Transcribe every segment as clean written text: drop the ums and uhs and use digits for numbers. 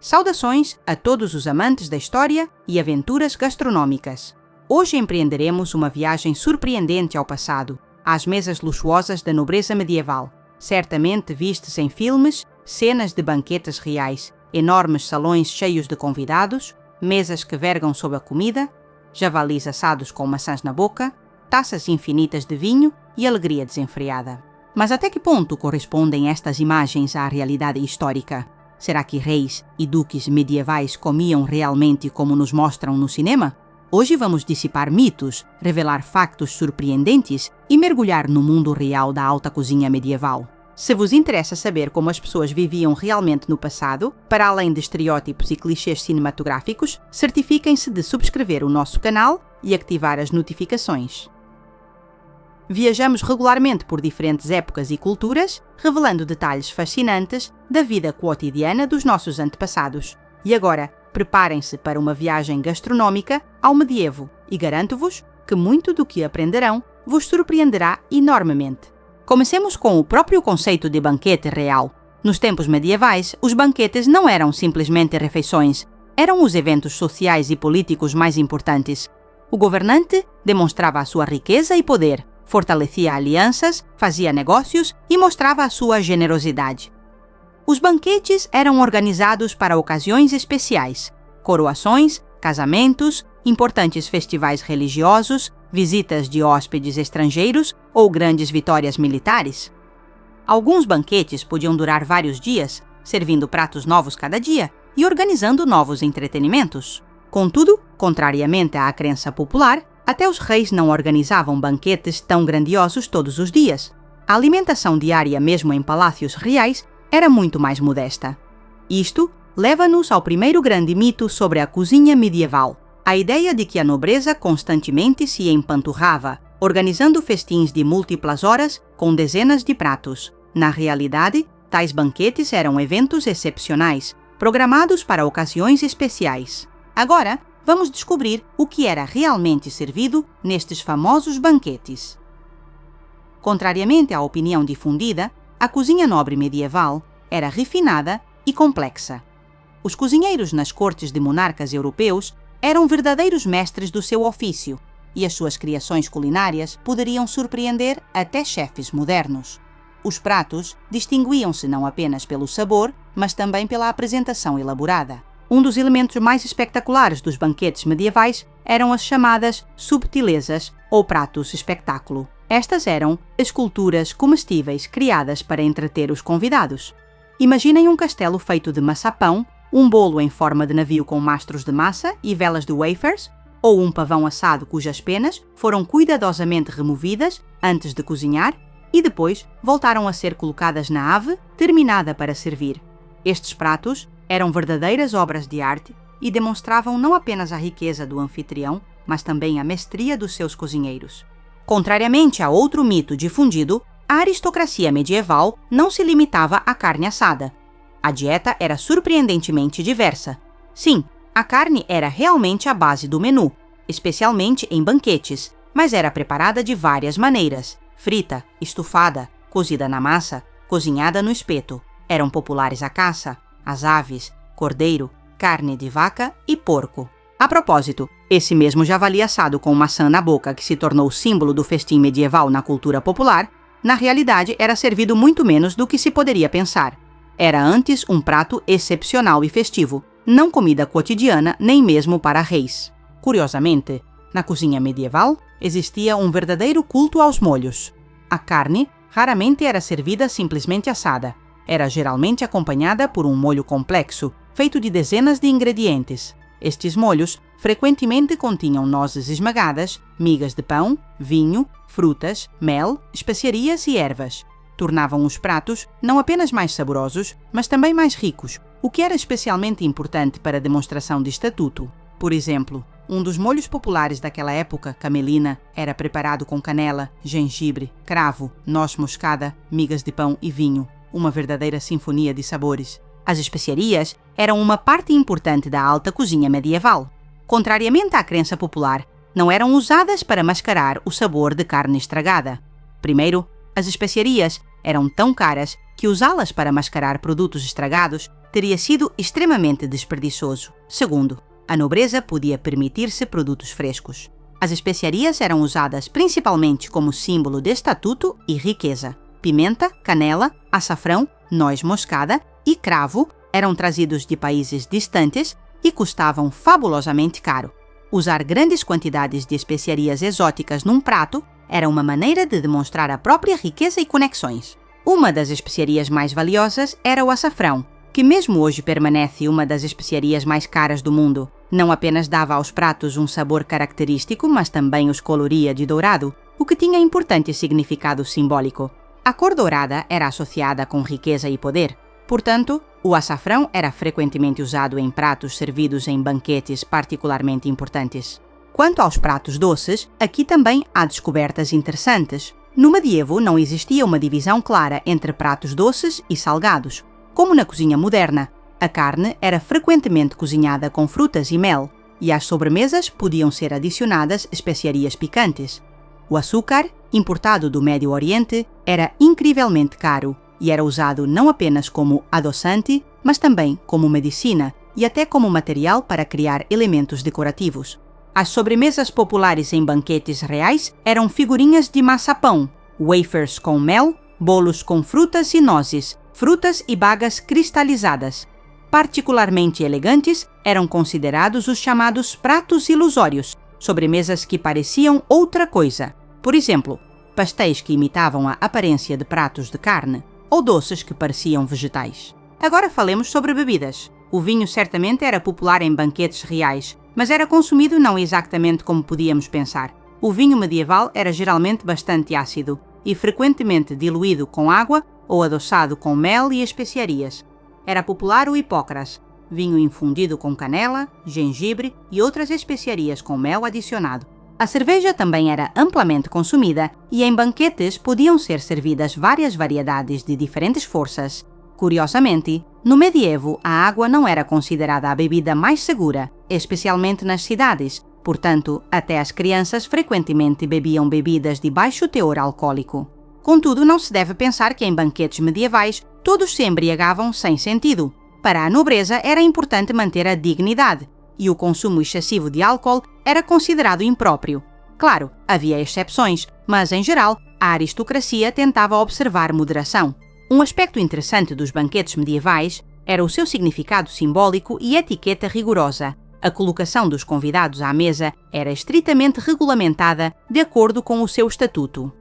Saudações a todos os amantes da história e aventuras gastronômicas. Hoje empreenderemos uma viagem surpreendente ao passado, às mesas luxuosas da nobreza medieval, certamente vistas em filmes, cenas de banquetes reais, enormes salões cheios de convidados, mesas que vergam sob a comida, javalis assados com maçãs na boca, taças infinitas de vinho e alegria desenfreada. Mas até que ponto correspondem estas imagens à realidade histórica? Será que reis e duques medievais comiam realmente como nos mostram no cinema? Hoje vamos dissipar mitos, revelar factos surpreendentes e mergulhar no mundo real da alta cozinha medieval. Se vos interessa saber como as pessoas viviam realmente no passado, para além de estereótipos e clichês cinematográficos, certifiquem-se de subscrever o nosso canal e ativar as notificações. Viajamos regularmente por diferentes épocas e culturas, revelando detalhes fascinantes da vida cotidiana dos nossos antepassados. E agora, preparem-se para uma viagem gastronômica ao medievo e garanto-vos que muito do que aprenderão vos surpreenderá enormemente. Comecemos com o próprio conceito de banquete real. Nos tempos medievais, os banquetes não eram simplesmente refeições, eram os eventos sociais e políticos mais importantes. O governante demonstrava a sua riqueza e poder, fortalecia alianças, fazia negócios e mostrava a sua generosidade. Os banquetes eram organizados para ocasiões especiais, coroações, casamentos, importantes festivais religiosos, visitas de hóspedes estrangeiros ou grandes vitórias militares. Alguns banquetes podiam durar vários dias, servindo pratos novos cada dia e organizando novos entretenimentos. Contudo, contrariamente à crença popular, até os reis não organizavam banquetes tão grandiosos todos os dias. A alimentação diária, mesmo em palácios reais, era muito mais modesta. Isto leva-nos ao primeiro grande mito sobre a cozinha medieval, a ideia de que a nobreza constantemente se empanturrava, organizando festins de múltiplas horas com dezenas de pratos. Na realidade, tais banquetes eram eventos excepcionais, programados para ocasiões especiais. Agora, vamos descobrir o que era realmente servido nestes famosos banquetes. Contrariamente à opinião difundida, a cozinha nobre medieval era refinada e complexa. Os cozinheiros nas cortes de monarcas europeus eram verdadeiros mestres do seu ofício, e as suas criações culinárias poderiam surpreender até chefes modernos. Os pratos distinguiam-se não apenas pelo sabor, mas também pela apresentação elaborada. Um dos elementos mais espetaculares dos banquetes medievais eram as chamadas subtilezas ou pratos espetáculo. Estas eram esculturas comestíveis criadas para entreter os convidados. Imaginem um castelo feito de maçapão, um bolo em forma de navio com mastros de massa e velas de wafers, ou um pavão assado cujas penas foram cuidadosamente removidas antes de cozinhar e depois voltaram a ser colocadas na ave terminada para servir. Estes pratos eram verdadeiras obras de arte e demonstravam não apenas a riqueza do anfitrião, mas também a mestria dos seus cozinheiros. Contrariamente a outro mito difundido, a aristocracia medieval não se limitava à carne assada. A dieta era surpreendentemente diversa. Sim, a carne era realmente a base do menu, especialmente em banquetes, mas era preparada de várias maneiras: frita, estufada, cozida na massa, cozinhada no espeto. Eram populares a caça, as aves, cordeiro, carne de vaca e porco. A propósito, esse mesmo javali assado com maçã na boca que se tornou símbolo do festim medieval na cultura popular, na realidade era servido muito menos do que se poderia pensar. Era antes um prato excepcional e festivo, não comida cotidiana nem mesmo para reis. Curiosamente, na cozinha medieval existia um verdadeiro culto aos molhos. A carne raramente era servida simplesmente assada. Era geralmente acompanhada por um molho complexo, feito de dezenas de ingredientes. Estes molhos frequentemente continham nozes esmagadas, migas de pão, vinho, frutas, mel, especiarias e ervas. Tornavam os pratos não apenas mais saborosos, mas também mais ricos, o que era especialmente importante para a demonstração de estatuto. Por exemplo, um dos molhos populares daquela época, camelina, era preparado com canela, gengibre, cravo, noz moscada, migas de pão e vinho. Uma verdadeira sinfonia de sabores. As especiarias eram uma parte importante da alta cozinha medieval. Contrariamente à crença popular, não eram usadas para mascarar o sabor de carne estragada. Primeiro, as especiarias eram tão caras que usá-las para mascarar produtos estragados teria sido extremamente desperdicioso. Segundo, a nobreza podia permitir-se produtos frescos. As especiarias eram usadas principalmente como símbolo de estatuto e riqueza. Pimenta, canela, açafrão, noz moscada e cravo eram trazidos de países distantes e custavam fabulosamente caro. Usar grandes quantidades de especiarias exóticas num prato era uma maneira de demonstrar a própria riqueza e conexões. Uma das especiarias mais valiosas era o açafrão, que mesmo hoje permanece uma das especiarias mais caras do mundo. Não apenas dava aos pratos um sabor característico, mas também os coloria de dourado, o que tinha importante significado simbólico. A cor dourada era associada com riqueza e poder. Portanto, o açafrão era frequentemente usado em pratos servidos em banquetes particularmente importantes. Quanto aos pratos doces, aqui também há descobertas interessantes. No medievo não existia uma divisão clara entre pratos doces e salgados, como na cozinha moderna. A carne era frequentemente cozinhada com frutas e mel, e às sobremesas podiam ser adicionadas especiarias picantes. O açúcar, importado do Médio Oriente, era incrivelmente caro e era usado não apenas como adoçante, mas também como medicina e até como material para criar elementos decorativos. As sobremesas populares em banquetes reais eram figurinhas de maçapão, wafers com mel, bolos com frutas e nozes, frutas e bagas cristalizadas. Particularmente elegantes eram considerados os chamados pratos ilusórios, sobremesas que pareciam outra coisa. Por exemplo, pastéis que imitavam a aparência de pratos de carne, ou doces que pareciam vegetais. Agora falemos sobre bebidas. O vinho certamente era popular em banquetes reais, mas era consumido não exatamente como podíamos pensar. O vinho medieval era geralmente bastante ácido e frequentemente diluído com água ou adoçado com mel e especiarias. Era popular o hipócras, vinho infundido com canela, gengibre e outras especiarias com mel adicionado. A cerveja também era amplamente consumida e em banquetes podiam ser servidas várias variedades de diferentes forças. Curiosamente, no medievo a água não era considerada a bebida mais segura, especialmente nas cidades, portanto, até as crianças frequentemente bebiam bebidas de baixo teor alcoólico. Contudo, não se deve pensar que em banquetes medievais todos se embriagavam sem sentido. Para a nobreza era importante manter a dignidade, e o consumo excessivo de álcool era considerado impróprio. Claro, havia exceções, mas em geral a aristocracia tentava observar moderação. Um aspecto interessante dos banquetes medievais era o seu significado simbólico e etiqueta rigorosa. A colocação dos convidados à mesa era estritamente regulamentada de acordo com o seu estatuto.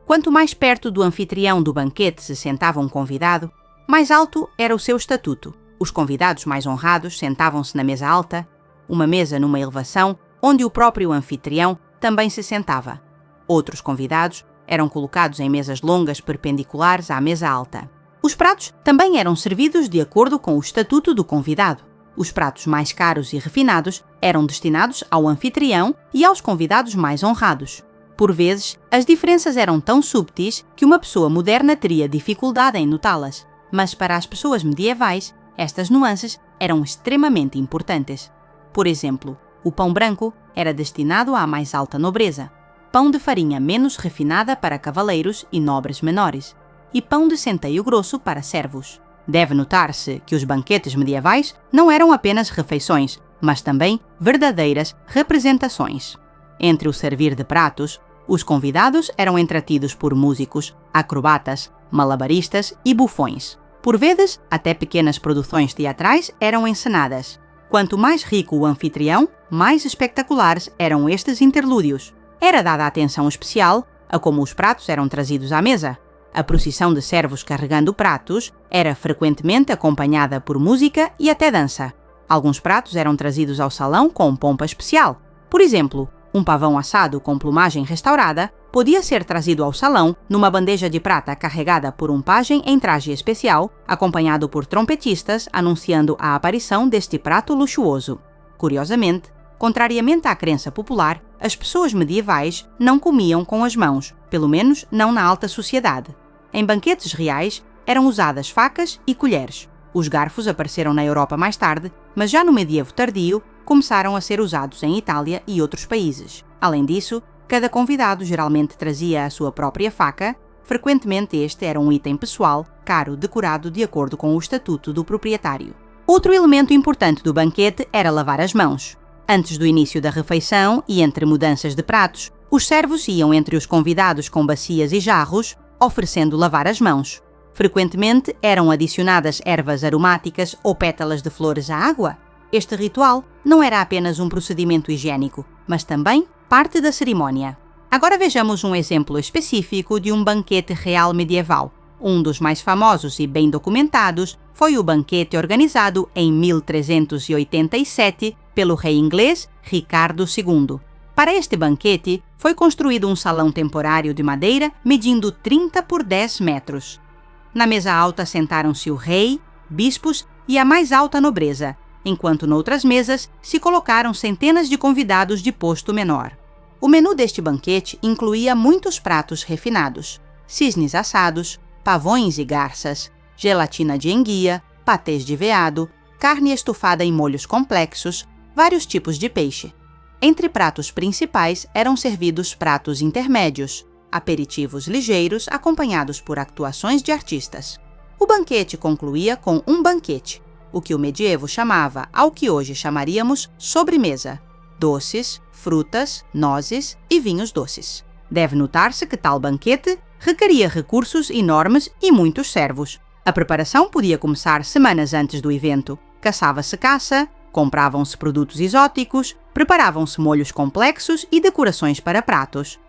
Quanto mais perto do anfitrião do banquete se sentava um convidado, mais alto era o seu estatuto. Os convidados mais honrados sentavam-se na mesa alta, uma mesa numa elevação, onde o próprio anfitrião também se sentava. Outros convidados eram colocados em mesas longas perpendiculares à mesa alta. Os pratos também eram servidos de acordo com o estatuto do convidado. Os pratos mais caros e refinados eram destinados ao anfitrião e aos convidados mais honrados. Por vezes, as diferenças eram tão subtis que uma pessoa moderna teria dificuldade em notá-las, mas para as pessoas medievais, estas nuances eram extremamente importantes. Por exemplo, o pão branco era destinado à mais alta nobreza, pão de farinha menos refinada para cavaleiros e nobres menores, e pão de centeio grosso para servos. Deve notar-se que os banquetes medievais não eram apenas refeições, mas também verdadeiras representações. Entre o servir de pratos, os convidados eram entretidos por músicos, acrobatas, malabaristas e bufões. Por vezes, até pequenas produções teatrais eram encenadas. Quanto mais rico o anfitrião, mais espetaculares eram estes interlúdios. Era dada atenção especial a como os pratos eram trazidos à mesa. A procissão de servos carregando pratos era frequentemente acompanhada por música e até dança. Alguns pratos eram trazidos ao salão com pompa especial. Por exemplo, um pavão assado com plumagem restaurada podia ser trazido ao salão numa bandeja de prata carregada por um pajem em traje especial, acompanhado por trompetistas anunciando a aparição deste prato luxuoso. Curiosamente, contrariamente à crença popular, as pessoas medievais não comiam com as mãos, pelo menos não na alta sociedade. Em banquetes reais eram usadas facas e colheres. Os garfos apareceram na Europa mais tarde, mas já no medievo tardio começaram a ser usados em Itália e outros países. Além disso, cada convidado geralmente trazia a sua própria faca, frequentemente este era um item pessoal, caro, decorado de acordo com o estatuto do proprietário. Outro elemento importante do banquete era lavar as mãos. Antes do início da refeição e entre mudanças de pratos, os servos iam entre os convidados com bacias e jarros, oferecendo lavar as mãos. Frequentemente eram adicionadas ervas aromáticas ou pétalas de flores à água. Este ritual não era apenas um procedimento higiênico, mas também parte da cerimônia. Agora vejamos um exemplo específico de um banquete real medieval. Um dos mais famosos e bem documentados foi o banquete organizado em 1387 pelo rei inglês Ricardo II. Para este banquete, foi construído um salão temporário de madeira medindo 30 por 10 metros. Na mesa alta sentaram-se o rei, bispos e a mais alta nobreza, enquanto noutras mesas se colocaram centenas de convidados de posto menor. O menu deste banquete incluía muitos pratos refinados: cisnes assados, pavões e garças, gelatina de enguia, patês de veado, carne estufada em molhos complexos, vários tipos de peixe. Entre pratos principais eram servidos pratos intermédios, aperitivos ligeiros acompanhados por atuações de artistas. O banquete concluía com um banquete, o que o medievo chamava ao que hoje chamaríamos sobremesa: doces, frutas, nozes e vinhos doces. Deve notar-se que tal banquete requeria recursos enormes e muitos servos. A preparação podia começar semanas antes do evento. Caçava-se caça, compravam-se produtos exóticos, preparavam-se molhos complexos e decorações para pratos.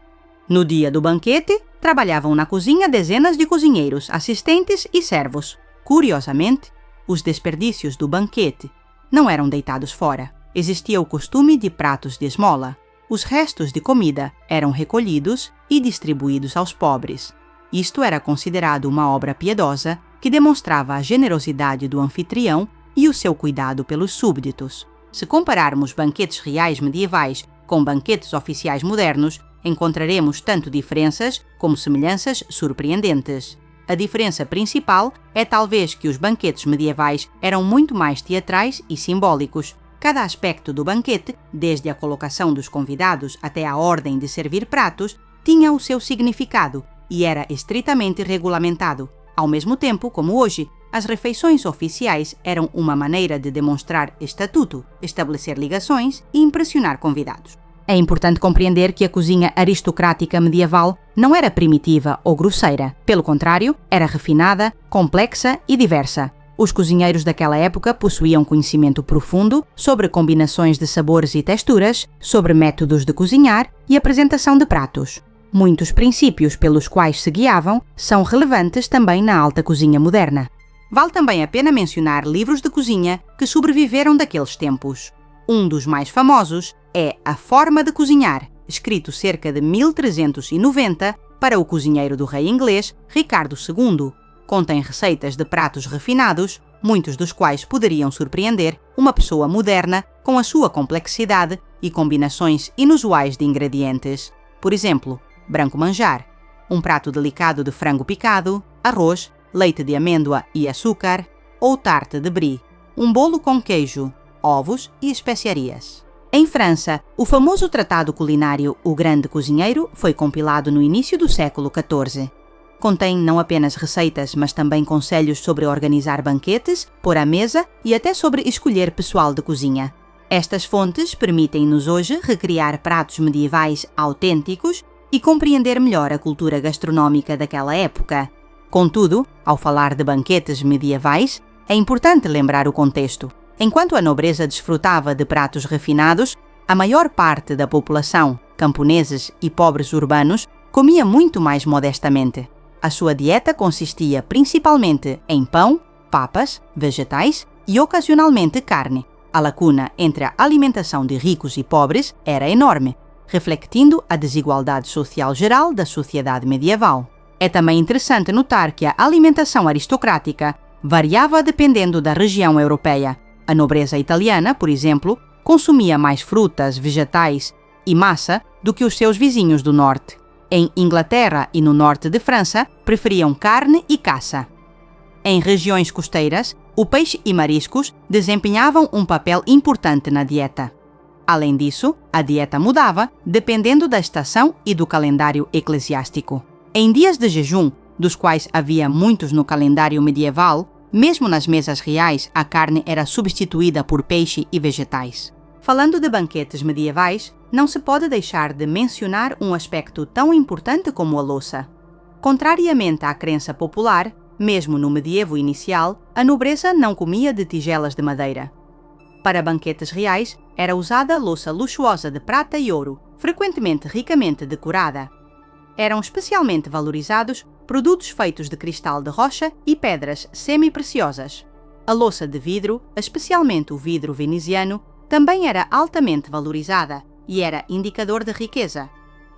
No dia do banquete, trabalhavam na cozinha dezenas de cozinheiros, assistentes e servos. Curiosamente, os desperdícios do banquete não eram deitados fora. Existia o costume de pratos de esmola. Os restos de comida eram recolhidos e distribuídos aos pobres. Isto era considerado uma obra piedosa que demonstrava a generosidade do anfitrião e o seu cuidado pelos súbditos. Se compararmos banquetes reais medievais com banquetes oficiais modernos, encontraremos tanto diferenças como semelhanças surpreendentes. A diferença principal é talvez que os banquetes medievais eram muito mais teatrais e simbólicos. Cada aspecto do banquete, desde a colocação dos convidados até a ordem de servir pratos, tinha o seu significado e era estritamente regulamentado. Ao mesmo tempo, como hoje, as refeições oficiais eram uma maneira de demonstrar estatuto, estabelecer ligações e impressionar convidados. É importante compreender que a cozinha aristocrática medieval não era primitiva ou grosseira. Pelo contrário, era refinada, complexa e diversa. Os cozinheiros daquela época possuíam conhecimento profundo sobre combinações de sabores e texturas, sobre métodos de cozinhar e apresentação de pratos. Muitos princípios pelos quais se guiavam são relevantes também na alta cozinha moderna. Vale também a pena mencionar livros de cozinha que sobreviveram daqueles tempos. Um dos mais famosos é A Forma de Cozinhar, escrito cerca de 1390 para o cozinheiro do rei inglês Ricardo II. Contém receitas de pratos refinados, muitos dos quais poderiam surpreender uma pessoa moderna com a sua complexidade e combinações inusuais de ingredientes. Por exemplo, branco manjar, um prato delicado de frango picado, arroz, leite de amêndoa e açúcar, ou tarte de brie, um bolo com queijo, ovos e especiarias. Em França, o famoso tratado culinário O Grande Cozinheiro foi compilado no início do século XIV. Contém não apenas receitas, mas também conselhos sobre organizar banquetes, pôr à mesa e até sobre escolher pessoal de cozinha. Estas fontes permitem-nos hoje recriar pratos medievais autênticos e compreender melhor a cultura gastronómica daquela época. Contudo, ao falar de banquetes medievais, é importante lembrar o contexto. Enquanto a nobreza desfrutava de pratos refinados, a maior parte da população, camponeses e pobres urbanos, comia muito mais modestamente. A sua dieta consistia principalmente em pão, papas, vegetais e ocasionalmente carne. A lacuna entre a alimentação de ricos e pobres era enorme, refletindo a desigualdade social geral da sociedade medieval. É também interessante notar que a alimentação aristocrática variava dependendo da região europeia. A nobreza italiana, por exemplo, consumia mais frutas, vegetais e massa do que os seus vizinhos do norte. Em Inglaterra e no norte de França, preferiam carne e caça. Em regiões costeiras, o peixe e mariscos desempenhavam um papel importante na dieta. Além disso, a dieta mudava dependendo da estação e do calendário eclesiástico. Em dias de jejum, dos quais havia muitos no calendário medieval, Mesmo nas mesas reais, a carne era substituída por peixe e vegetais. Falando de banquetes medievais, não se pode deixar de mencionar um aspecto tão importante como a louça. Contrariamente à crença popular, mesmo no medievo inicial, a nobreza não comia de tigelas de madeira. Para banquetes reais, era usada louça luxuosa de prata e ouro, frequentemente ricamente decorada. Eram especialmente valorizados produtos feitos de cristal de rocha e pedras semi-preciosas. A louça de vidro, especialmente o vidro veneziano, também era altamente valorizada e era indicador de riqueza.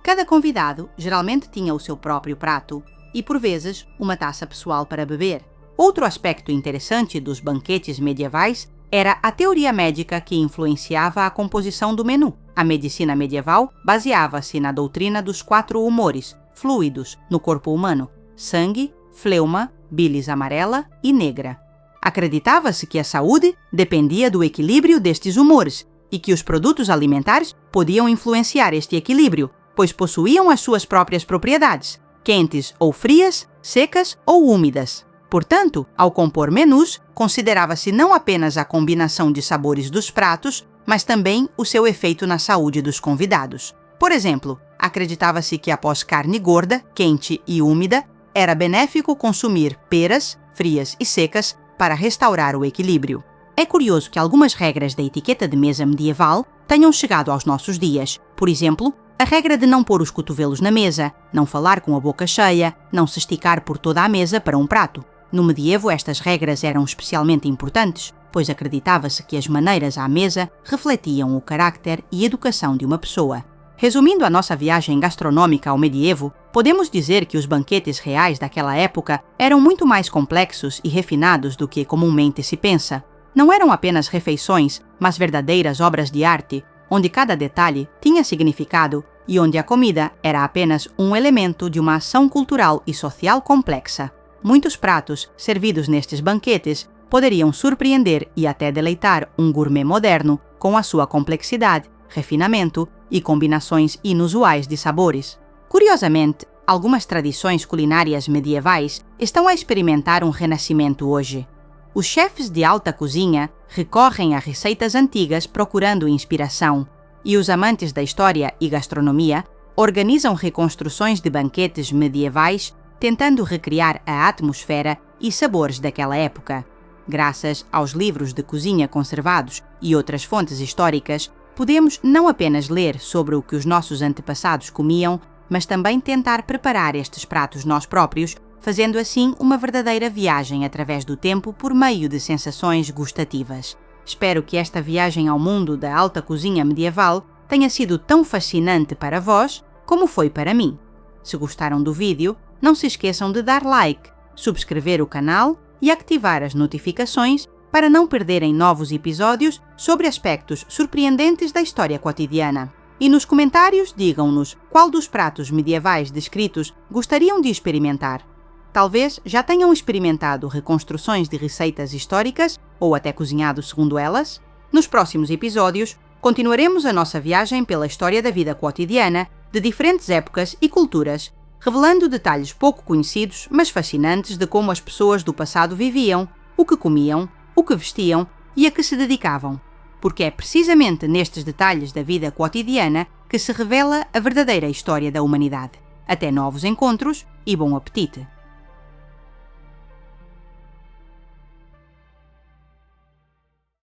Cada convidado geralmente tinha o seu próprio prato e, por vezes, uma taça pessoal para beber. Outro aspecto interessante dos banquetes medievais era a teoria médica que influenciava a composição do menu. A medicina medieval baseava-se na doutrina dos 4 humores, fluidos, no corpo humano: sangue, fleuma, bilis amarela e negra. Acreditava-se que a saúde dependia do equilíbrio destes humores e que os produtos alimentares podiam influenciar este equilíbrio, pois possuíam as suas próprias propriedades, quentes ou frias, secas ou úmidas. Portanto, ao compor menus, considerava-se não apenas a combinação de sabores dos pratos, mas também o seu efeito na saúde dos convidados. Por exemplo, acreditava-se que após carne gorda, quente e úmida, era benéfico consumir peras, frias e secas, para restaurar o equilíbrio. É curioso que algumas regras da etiqueta de mesa medieval tenham chegado aos nossos dias. Por exemplo, a regra de não pôr os cotovelos na mesa, não falar com a boca cheia, não se esticar por toda a mesa para um prato. No medievo, estas regras eram especialmente importantes, pois acreditava-se que as maneiras à mesa refletiam o carácter e educação de uma pessoa. Resumindo a nossa viagem gastronômica ao medievo, podemos dizer que os banquetes reais daquela época eram muito mais complexos e refinados do que comumente se pensa. Não eram apenas refeições, mas verdadeiras obras de arte, onde cada detalhe tinha significado e onde a comida era apenas um elemento de uma ação cultural e social complexa. Muitos pratos servidos nestes banquetes poderiam surpreender e até deleitar um gourmet moderno com a sua complexidade, refinamento e combinações inusuais de sabores. Curiosamente, algumas tradições culinárias medievais estão a experimentar um renascimento hoje. Os chefes de alta cozinha recorrem a receitas antigas procurando inspiração, e os amantes da história e gastronomia organizam reconstruções de banquetes medievais tentando recriar a atmosfera e sabores daquela época. Graças aos livros de cozinha conservados e outras fontes históricas, podemos não apenas ler sobre o que os nossos antepassados comiam, mas também tentar preparar estes pratos nós próprios, fazendo assim uma verdadeira viagem através do tempo por meio de sensações gustativas. Espero que esta viagem ao mundo da alta cozinha medieval tenha sido tão fascinante para vós como foi para mim. Se gostaram do vídeo, não se esqueçam de dar like, subscrever o canal e ativar as notificações para não perderem novos episódios sobre aspectos surpreendentes da história cotidiana. E nos comentários digam-nos qual dos pratos medievais descritos gostariam de experimentar. Talvez já tenham experimentado reconstruções de receitas históricas ou até cozinhado segundo elas. Nos próximos episódios, continuaremos a nossa viagem pela história da vida cotidiana de diferentes épocas e culturas, revelando detalhes pouco conhecidos, mas fascinantes de como as pessoas do passado viviam, o que comiam, o que vestiam e a que se dedicavam. Porque é precisamente nestes detalhes da vida cotidiana que se revela a verdadeira história da humanidade. Até novos encontros e bom apetite!